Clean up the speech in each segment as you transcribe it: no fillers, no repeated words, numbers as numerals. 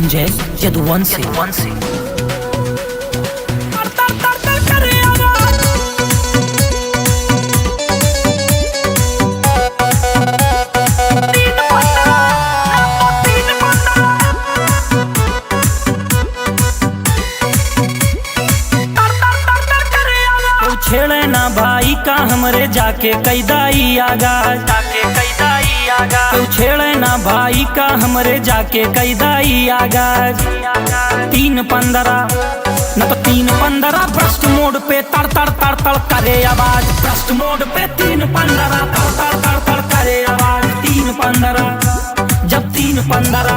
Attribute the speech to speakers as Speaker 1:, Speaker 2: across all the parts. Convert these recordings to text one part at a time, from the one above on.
Speaker 1: संजय यदुवंशी। छेड़े ना भाई का हमरे जाके कैदाई आगा, तू छेड़े ना भाई का हमरे जाके कैदाई आगा। 3-15 न तो 3-15 भ्रष्ट मोड पे तड़ तड़ तड़ तड़ करे आवाज। भ्रष्ट मोड पे 3-15 तड़ तड़ तड़ तड़ करे आवाज। 3-15 जब 3-15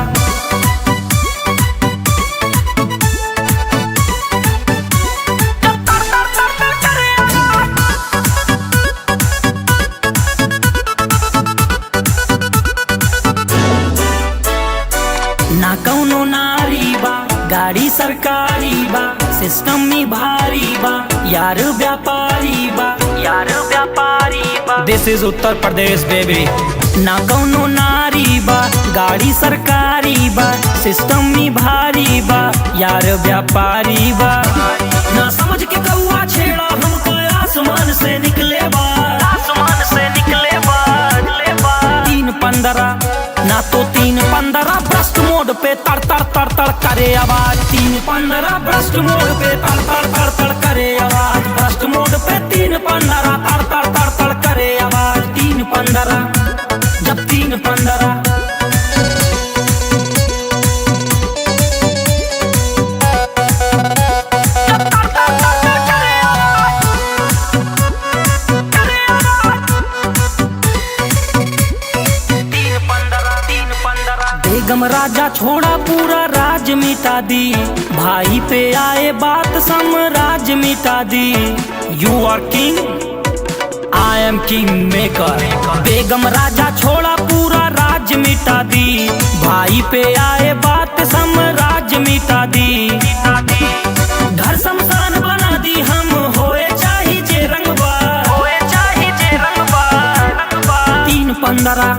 Speaker 1: ना कौनो नारी बा, गाड़ी सरकारी बा, सिस्टम में भारी बा, यार व्यापारी बा, दिस इज उत्तर प्रदेश बेबी। ना कौनो नारी बा, गाड़ी सरकारी बा, सिस्टम में भारी बा, यार व्यापारी बा। ना समझ के कौआ छेड़ा हमको आसमान से निकले बा, 3-15 ना तो 3-15 भ्रष्ट मोड पे तड़ तड़ तड़ तड़ करे आवाज। 3-15 भ्रष्ट मोड पे तड़ तड़ तड़ तड़ करे आवाज। भ्रष्ट मोड पे 3-15 तड़ तड़ तड़ तड़ करे आवाज। 3-15 जब 3-15 बेगम राजा छोड़ा पूरा राज मिटा दी, भाई पे आए बात साम्राज्य मिटा दी। You are king, I am king maker. बेगम राजा छोड़ा पूरा राज मिटा दी, भाई पे आए बात साम्राज्य मिटा दी। घर शमशान बना दी हम, होए चाहे जे रंगबा, 3-15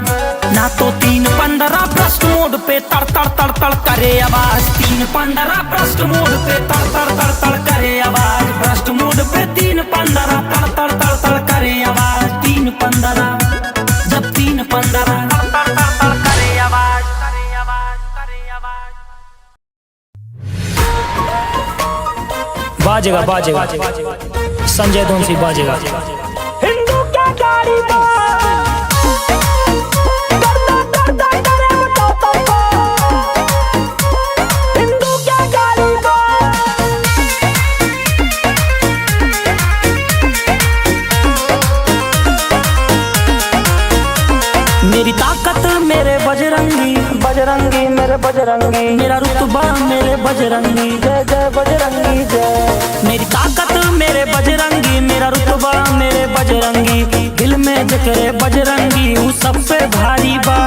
Speaker 1: ना तो 3-15 भ्रष्ट मोड पे तड़ तड़ तड़ तड़ करे आवाज। 3-15 भ्रष्ट मोड पे तड़ तड़ तड़ तड़ करे आवाज। भ्रष्ट मोड पे 3-15 तड़ तड़ तड़ तड़ करे आवाज। 3-15 जब 3-15 तड़ तड़ तड़ तड़ करे आवाज। बाजेगा बाजेगा संजय यदुवंशी बाजेगा। हिंदू क्या गाड़ी बा, मेरी ताकत मेरे बजरंगी, बजरंगी मेरे बजरंगी, मेरा रुतबा मेरे बजरंगी, जय जय बजरंगी जय। मेरी ताकत मेरे बजरंगी, मेरा रुतबा मेरे बजरंगी, दिल में जिक्र बजरंगी वो सबसे भारी बा।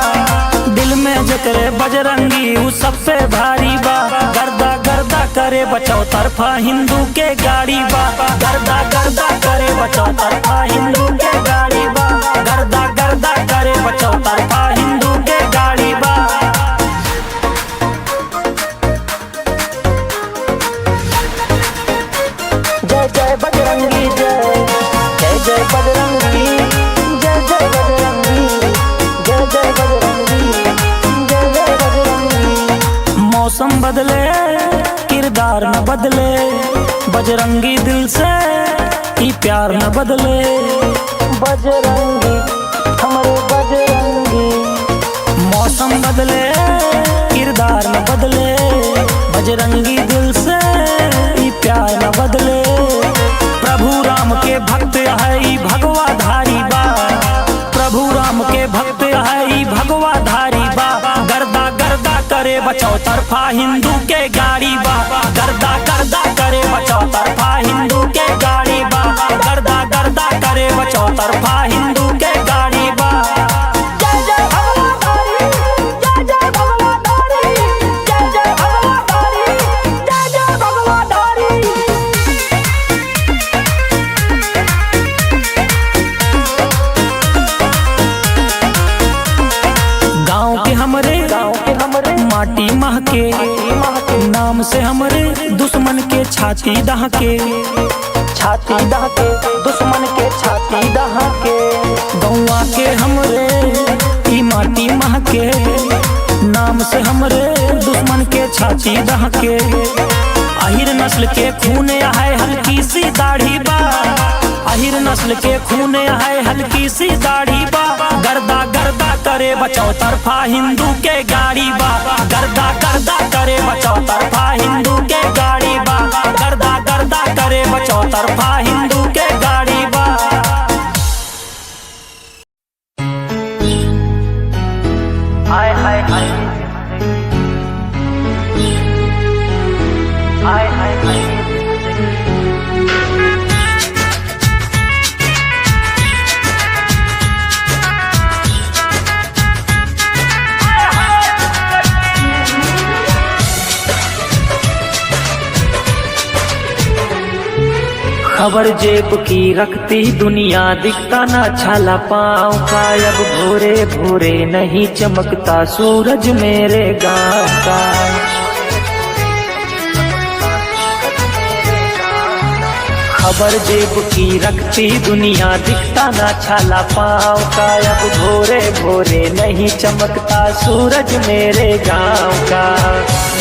Speaker 1: दिल में जिक्र बजरंगी वो सबसे भारी बा। गर्दा गर्दा करे बचाओ तरफा हिंदू के गाड़ी बा। गर्दा गर्दा करे बचाओ तरफा हिंदू के गाड़ी बा। गर्दा गर्दा करे बचाओ तरफा हिंदू के गाड़ी बा। जय जय बजरंगी जय, जय जय बजरंगी, जय जय बजरंगी, जय जय बजरंगी, जय जय बजरंगी। मौसम बदले किरदार न बदले, बजरंगी दिल से ही प्यार न बदले। बजरंगी हमारे बजरंगी, मौसम बदले किरदार न बदले, बजरंगी दिल से ही प्यार न बदले। प्रभु राम के भक्त है भगवा धारी बा, प्रभु राम के भक्त है भगवा धारी बा। गर्दा गर्दा करे बचाओ तरफा हिंदू के गाड़ी बा। गर्दा गर्दा करे बचाओ तरफा हिंदू के गाड़ी बा। गर्दा गर्दा करे बचाओ तरफा हिंदू के गाड़ी बा। जय जय भगवा धारी, जय जय भगवा धारी, जय जय भगवा धारी, जय जय भगवा धारी। गाँव के हमरे
Speaker 2: माटी महके, नाम से हमरे दुश्मन के छाती दहके,
Speaker 1: छाती दहके, दुश्मन के छाती दहके।
Speaker 2: गौवा के हमरे ई माटी महके, नाम से हमरे दुश्मन के छाती दहके। अहिर नस्ल के खून है हल्की सी दाढ़ी बा, अहिर नस्ल के खून है हल्की सी दाढ़ी बा। गर्दा गर्दा करे बचाओ तरफा हिंदू के गाड़ी बा, गर्दा गर्दा करे बचाओ तरफा हिंदू के गाड़ी बा, गर्दा गर्दा करे बचाओ तरफा हिंदू के गाड़ी बा।
Speaker 1: हाय हाय हाय, हाय हाय हाय।
Speaker 2: खबर जेब की रखती दुनिया, दिखता ना छाला पाँव का। अब भोरे भोरे नहीं चमकता सूरज मेरे गाँव का। खबर जेब की रखती दुनिया, दिखता ना छाला पाँव का। अब भोरे भोरे नहीं चमकता सूरज मेरे गाँव का।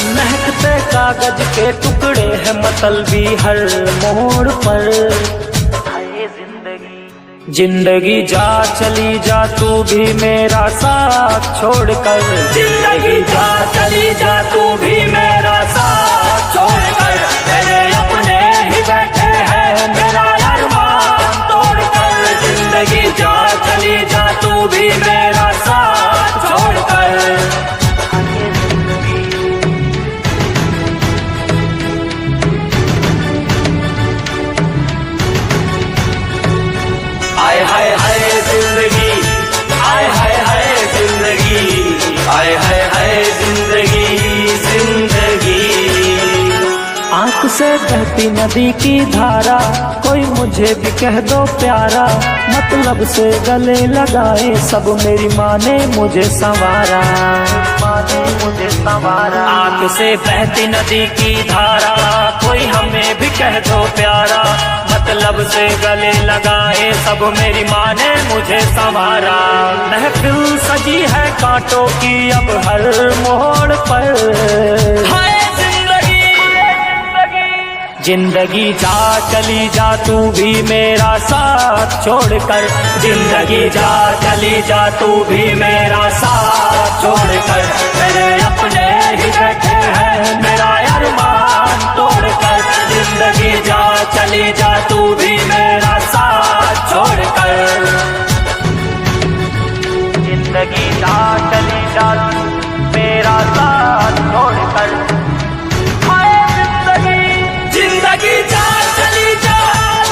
Speaker 2: महकते कागज के टुकड़े हैं मतलबी हर मोड़ पर। जिंदगी जा चली जा तू भी मेरा साथ छोड़कर, जिंदगी जा चली जा तू भी मेरा साथ छोड़कर। तेरे अपने ही बैठे हैं मेरा अरमान तोड़कर, जिंदगी जा चली जा तू भी मेरा साथ छोड़कर। आय हाय हाय जिंदगी, आय हाय हाय जिंदगी, आय हाय हाय जिंदगी जिंदगी। आंख से बहती नदी की धारा, कोई मुझे भी कह दो प्यारा। मतलब से गले लगाए सब, मेरी माँ ने मुझे संवारा, माँ ने मुझे संवारा। आंख से बहती नदी की धारा, कोई हमें भी कह दो प्यारा। मतलब से गले लगाए सब, मेरी माँ ने मुझे संवारा। महफिल सजी है कांटों की अब हर मोड़ पर। हाय जिंदगी जा चली जा तू भी मेरा साथ छोड़कर, जिंदगी जा चली जा तू भी मेरा साथ छोड़कर। मेरे अपने ही बैठे हैं मेरा अरमान तोड़कर, जिंदगी जा चली जा तू भी मेरा साथ छोड़कर। जिंदगी जा चली जा मेरा साथ छोड़कर। जिंदगी जा चली जा,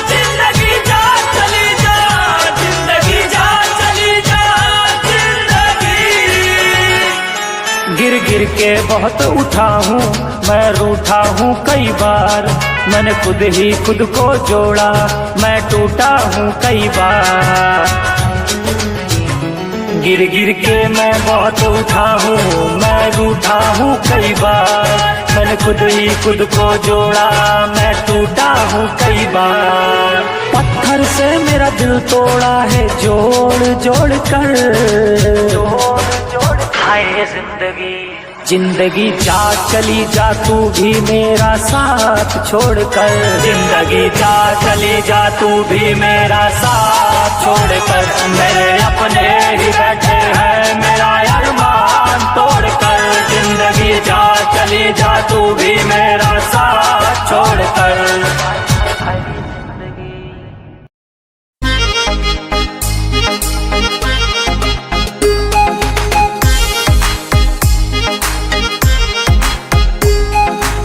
Speaker 2: जिंदगी जा चली जा, जिंदगी जा चली जा जिंदगी। गिर गिर के बहुत उठा हूँ मैं, रूठा हूँ कई बार। मैंने खुद ही खुद को जोड़ा, मैं टूटा हूँ कई बार। गिर गिर के मैं बहुत उठा हूँ, मैं रूठा हूँ कई बार। मैंने खुद ही खुद को जोड़ा, मैं टूटा हूँ कई बार। पत्थर से मेरा दिल तोड़ा है जोड़ जोड़ कर, जोड़ जोड़। हाय जिंदगी, जिंदगी जा चली जा तू भी मेरा साथ छोड़कर, जिंदगी जा चली जा तू भी मेरा साथ छोड़कर। मेरे अपने ही बैठे हैं मेरा अरमान तोड़कर, जिंदगी जा चली जा तू भी मेरा साथ छोड़कर।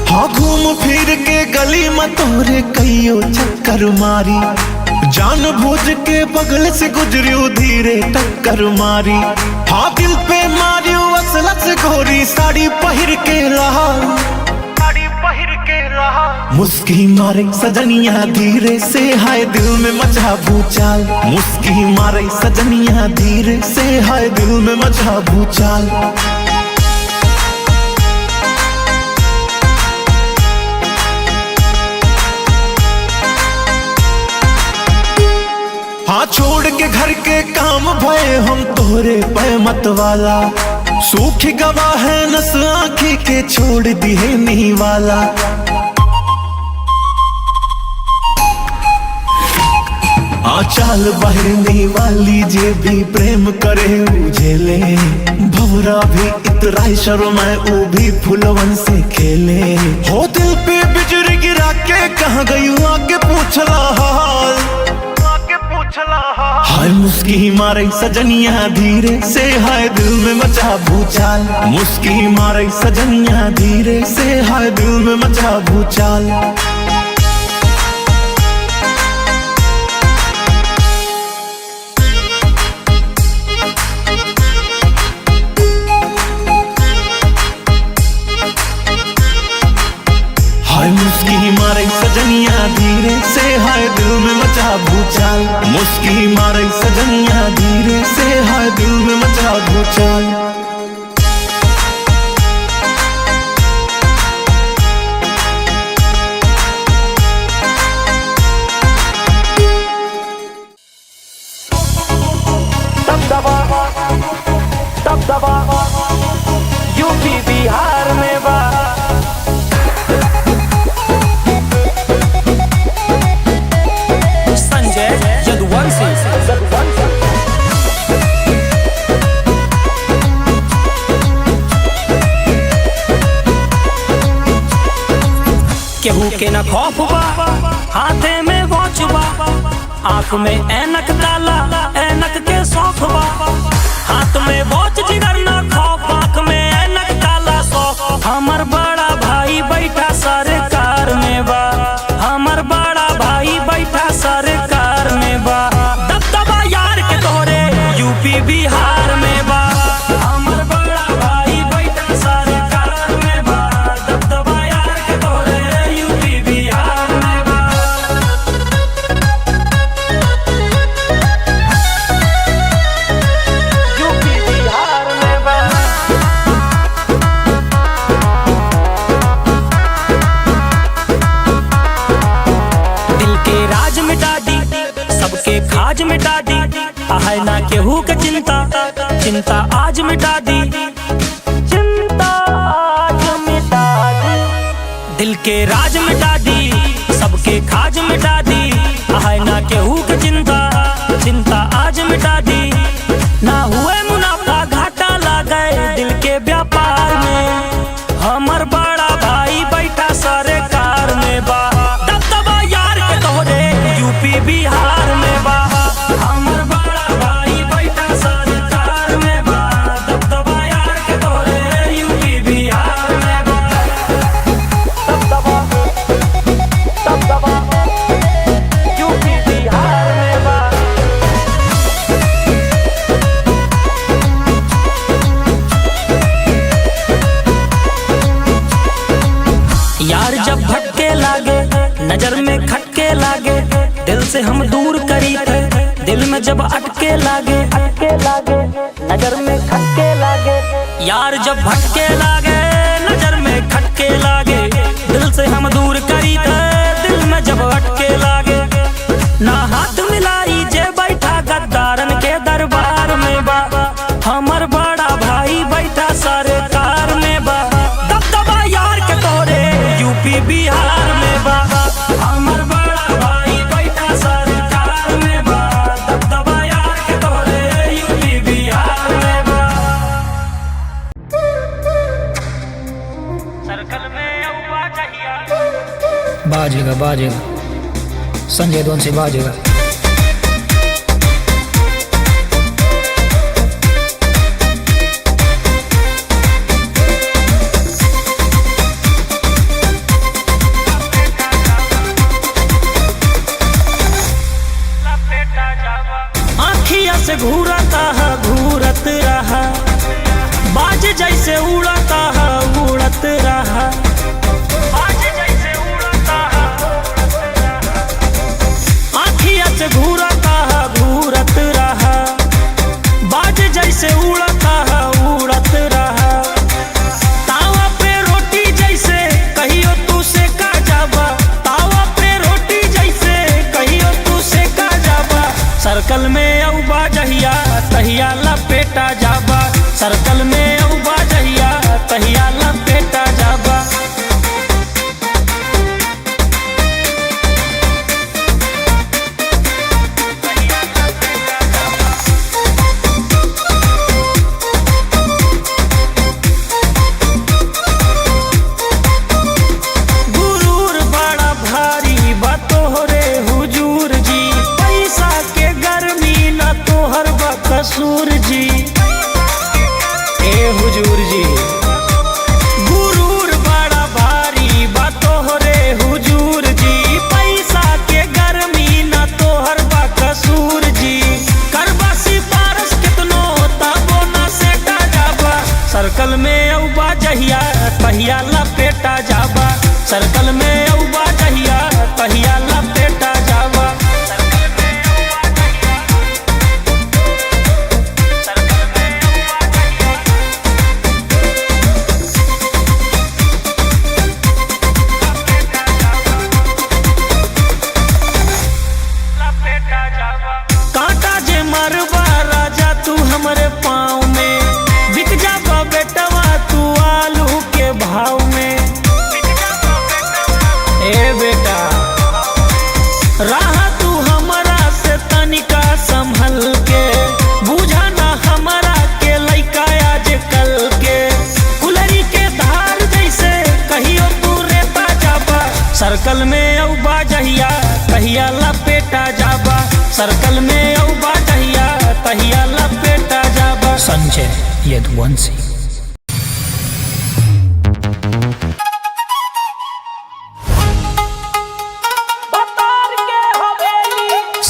Speaker 3: हाँ घूम फिर के गली में तोरे कईयो चक्कर मारी, जान बूझ के बगल से गुजरियो धीरे टक्कर मारी। हाँ दिल पे मारियो असलत गोरी साड़ी पहिर के रहा, साड़ी पहिर के रहा। मुस्की मारे सजनिया धीरे से, हाय दिल में मचा भूचाल। मुस्की मारे सजनिया धीरे से, हाय दिल में मचा भूचाल। छोड़ के घर के काम भय हम तोरे पे मत वाला सूख गवा है नस आँखी के छोड़ दिए नहीं वाला आचाल बहरने वाली जे भी प्रेम करे उझेले भवरा भी इतराई शर्माए वो भी फुलवन से खेले हो दिल पे बिजली गिरा के कहाँ गई आके पूछला हाय मुस्की मारे सजनिया धीरे से हाय दिल में मचा भूचाल मुस्की मारे सजनिया धीरे से हाय दिल में मचा भूचाल मुस्की मारे सजनिया धीरे से हाय दिल में मचा भूचाल मुस्की मारे सजनिया धीरे से हाय दिल में मचा भूचाल
Speaker 1: दबदबा यूपी बिहार में बा
Speaker 2: केहू के न खौफ बा हाथे में वॉच बा आँख में ऐनक डाला ऐनक के शौक बा हाथ में वॉच जिगर न खौफ आँख में ऐनक डाला शौक हमर बड़ा भाई बैठा सरकार में बा हमर बड़ा भाई बैठा सरकार में बा दबदबा यार के तोरे यूपी बिहार में बा हमर बड़ा भाई बैठा सरकार में बा दबदबा यार के तोरे यूपी बिहार में बा
Speaker 1: यूपी बिहार में बा
Speaker 2: दिल के राज मिटा दी सबके खाज मिटा दी है ना केहू के चिंता चिंता आज मिटा दी
Speaker 1: चिंता आज मिटा दी
Speaker 2: दिल के राज मिटा दी सबके खाज मिटा दी है ना केहू के चिंता चिंता आज मिटा दी ना हुए मुनाफा घाटा लगे दिल के व्यापार में हमर बड़ा भाई बैठा सरकार में बा दबदबा यार के तोरे यूपी बिहार में बा हमर बड़ा भाई बैठा सरकार में बा दबदबा यार के तोरे यूपी बिहार में बा
Speaker 1: दबदबा यूपी बिहार में बा
Speaker 2: यार जब भटके लागे नजर में खटके लागे दिल से हम दूर करी थे दिल में जब अटके लागे
Speaker 1: नजर में खटके लागे
Speaker 2: यार जब भटके लागे नजर में खटके लागे दिल से हम दूर करी थे दिल में जब अटके लागे ना हाथ मिलाई जे बैठा गद्दारन के दरबार में बा हमर बड़ा भाई बैठा सरकार में बा दबदबा यार के तोरे यूपी बिहार में बा हमर बड़ा भाई बैठा सरकार में बा दबदबा यार के तोरे यूपी बिहार में बा सर्कल में अब्बा चाहिए
Speaker 4: बाजेगा बाजेगा संजय दोन से बाजेगा
Speaker 2: आँखिया से घूरता है घूरत रहा बाज जैसे उड़ता है उड़त रहा बाज जैसे उड़ता है आँखिया से घूरता है घूरत रहा बाज जैसे उड़ता है उड़त रहा तावा पे रोटी जैसे कहियो तू से का जाबा तावा पे रोटी जैसे कहियो तू से का जाबा सर्कल में
Speaker 4: जी।
Speaker 2: गुरूर बड़ा भारी बा तोहरे हुजूर जी, पैसा के गर्मी ना तोहर बा कसूर जी, करबा सिफारिश कितनो तबो ना सेटा जाबा, सर्कल में औबा जहिया तहिया लपेटा जाबा, सर्कल में औबा जहिया तहिया लपेटा जाबा। कांटा जे मरबा राजा तू हमरे पाँव में, बिक जाबा बेटवा तू आलू के भाव में। ए बेटा रहा तू हमरा से तनिका संभल के, बुझा ना हमरा के लइका आज कल के, कुलरी के धार जैसे कहियो तू रेता जाबा, सर्कल में औबा जहिया तहिया लपेटा जाबा, सर्कल में औबा जहिया तहिया लपेटा जाबा।
Speaker 4: संजय यदुवंशी।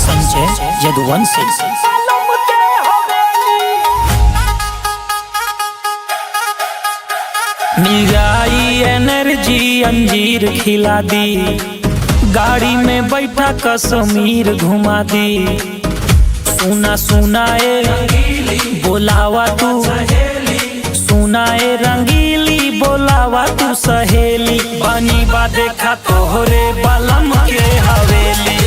Speaker 4: संजय यदुवंशी।
Speaker 2: मिराई एनर्जी अंजीर खिला दी, गाड़ी में बैठा कश्मीर घुमा दी, सुना सुनाए बोलावा तू, सुनाए रंगीली बोलावा तू सहेली, बनी बा देखा तोहरे बलम के हवेली,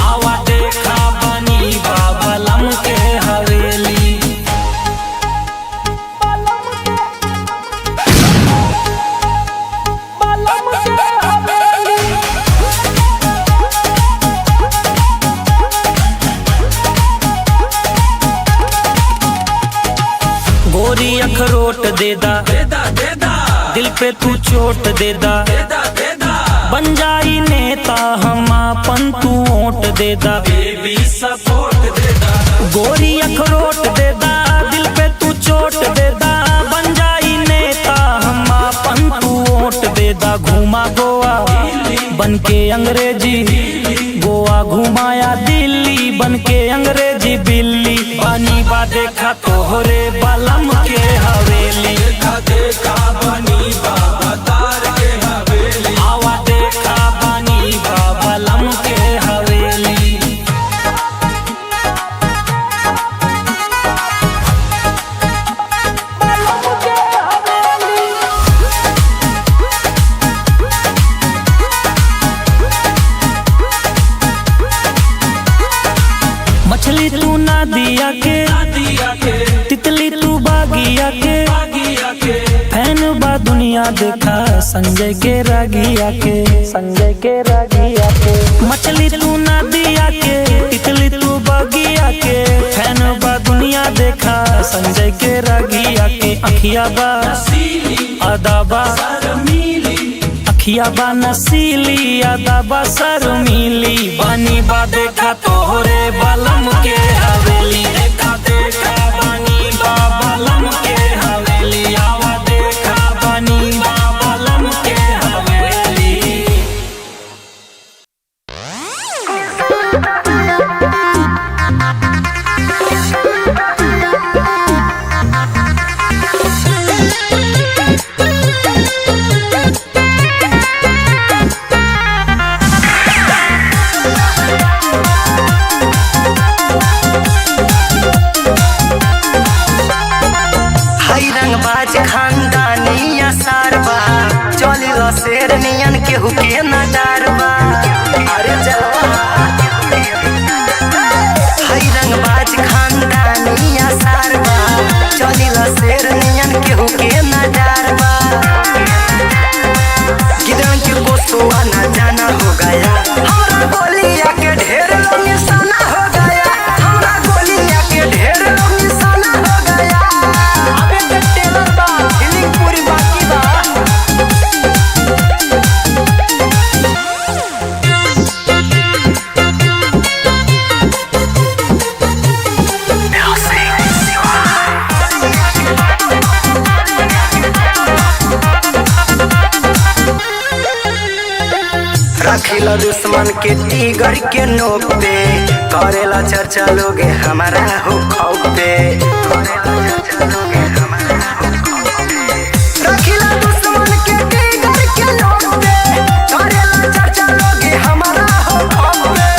Speaker 2: आवा देखा बनी बा बलम के हवेली। गोरी अखरोट देदा, दिल पे तू चोट देदा, बन जाई नेता हम आपन तू वोट देदा, बेबी सपोर्ट देदा। गोरी अखरोट देदा, दिल पे तू चोट देदा, बन जाई नेता हम आपन तू वोट देदा। घुमा गोवा बन के अंग्रेजी, गोवा घुमाया दिल्ली बन के अंग्रेजी बिल्ली, बनी बा देखा तोहरे बलम के हवेली, आवा देखा बनी बा बलम के हवेली। मछली तू नदिया के, तितली तू बागिया के, फैन बा दुनिया देखा संजय के रागिया के, संजय के रागिया के। मछली तू नदिया के, तितली तू बागिया के, फैन बा दुनिया देखा संजय के रागिया के। अखिया बा अदाबा, अखिया बा नसीली अदाबा शर्मीली, बनी बा देखा तोहरे बलम के हवेली, देखा देखा बनी बा बलम के हवेली, आवा देखा बनी बा बलम के हवेली।
Speaker 1: रंगबाज खानदानी सारबा, चलिल शेर नियन केहू के न डरबा, अरे जलवा। हाय रंगबाज खानदानी सारबा, चलिल शेर नियन केहू के न डरबा, गिदन के कोसुआ न जाना हो गया, हमरा गोलिया के ढेर लोग निशाना हो गया, हमरा गोलिया के ढेर लोग निशाना हो गया। अबे तो टेलर बा फीलिंग पूरी बाकी बा।
Speaker 5: रखिला दुश्मन के टीगर के नोक पे, करेला चर्चा लोगे हमारा हो खौफ पे। रखिला दुश्मन के टीगर के नोक पे, करेला चर्चा लोगे हमारा हो खौफ पे।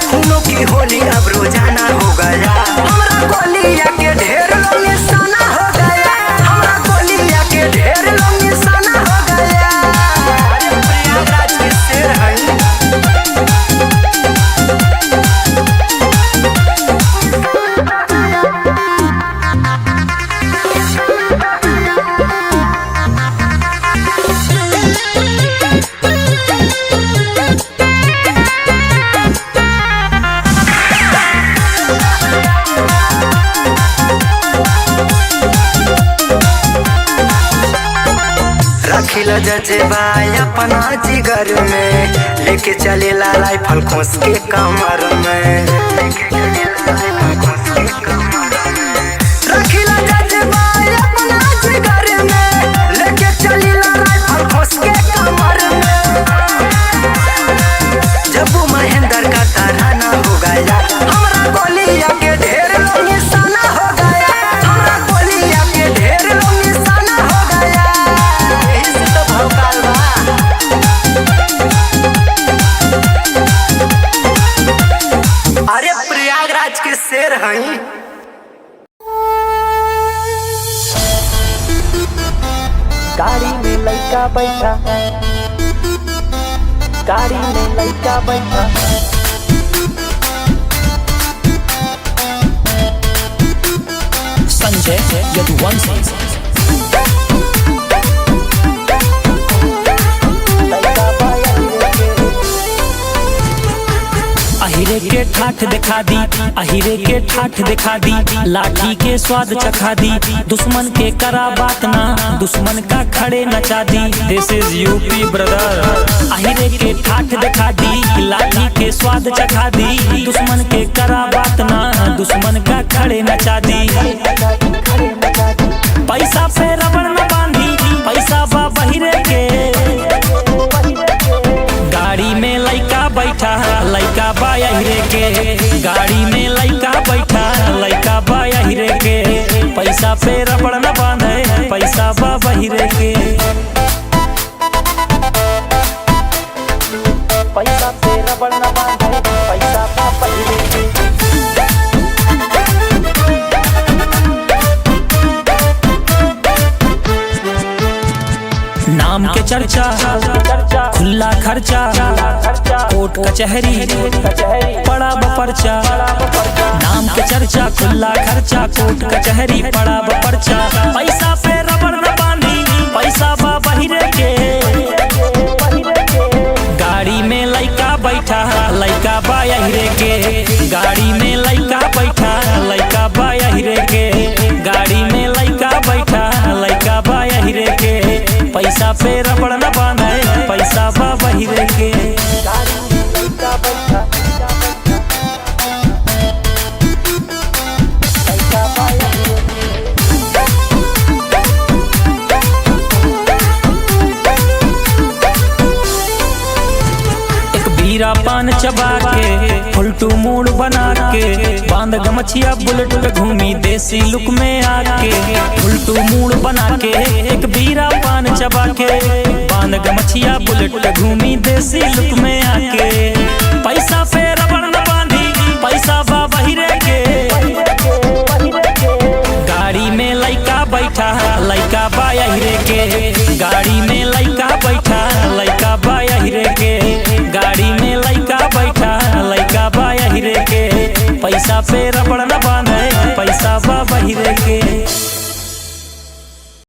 Speaker 5: खूनों की होली अब रोजाना हो गया, हमरा गोलिया के ढेर लोग निशाना हो गया, हमरा गोलिया के ढेर लोग निशाना हो गया। अरे प्रयागराज के शेर है। रखिला जजेबाई अपना जिगर में, लेके चलेला राइफल खोस के कमर में। रखिला जजेबाई अपना जिगर में, लेके चलेला राइफल खोस के कमर में। जब महेंद्र का तराना हो गया, हमरा गोलिया के ढेर लोग निशाना हो गया, हमरा गोलिया के ढेर लोग निशाना हो गया। यही से तो भौकाल बा। अरे प्रयागराज के शेर हैं।
Speaker 1: गाड़ी में लड़का बैठा, गाड़ी में लड़का बैठा।
Speaker 4: संजय यदुवंशी।
Speaker 1: लड़का बाया के
Speaker 2: अहिरे के ठाठ दिखा दी, अहिरे के ठाठ दिखा दी, लाठी के स्वाद चखा दी, दुश्मन के करा बात ना, दुश्मन का खड़े नचा दी। दिस इज यूपी ब्रदर। अहिरे के ठाठ दिखा दी, लाठी के स्वाद चखा दी, दुश्मन के करा बात ना, दुश्मन का खड़े नचा दी। पैसा पे रबड़ न बांधी, पैसा बा बहिरे के, गाड़ी में लइका बैठा, लइका बा अहिरे के, गाड़ी में लइका बैठा, लइका बा अहिरे के। पैसा पे रबड़ न बांधे, पैसा बा बहिरे के।
Speaker 1: पैसा पे रबड़ न बांधे, पैसा पा पहिरे के।
Speaker 2: नाम के चर्चा, खुला खर्चा, कोर्ट कचहरी, पड़ा बपर्चा। नाम के चर्चा, खुला खर्चा, कोर्ट कचहरी, पड़ा बपर्चा। पैसा पे रबड़ न बांधी, पैसा बा बहिरे के, गाड़ी में लइका बैठा, लइका बा अहिरे के, गाड़ी में लइका बैठा, लइका बा अहिरे के, गाड़ी में लइका बैठा, लइका बा अहिरे के। पैसा पे रबड़ न बांधे, पैसा बा बहिरे के।
Speaker 1: गाड़ी में लड़का बैठा, लड़का बाया
Speaker 2: एक बीरा पान चबा के, फुलटू मूड बना के, बांध गमछिया बुलेट पे घूमी देसी लुक में आके। फुलटू मूड बना के, एक बीरा पान चबा के, बांध गमछिया बुलेट पे घूमी देसी लुक में आके। पैसा पे रबड़ न बांधी, पैसा बा बहिरे के, गाड़ी में लइका बैठा, लइका बा अहिरे के, गाड़ी में लइका बैठा, लइका बा अहिरे के, गाड़ी में लइका बैठा, लइका बा अहिरे के। पैसा पे रबड़ न बांधे, पैसा बा बहिरे के।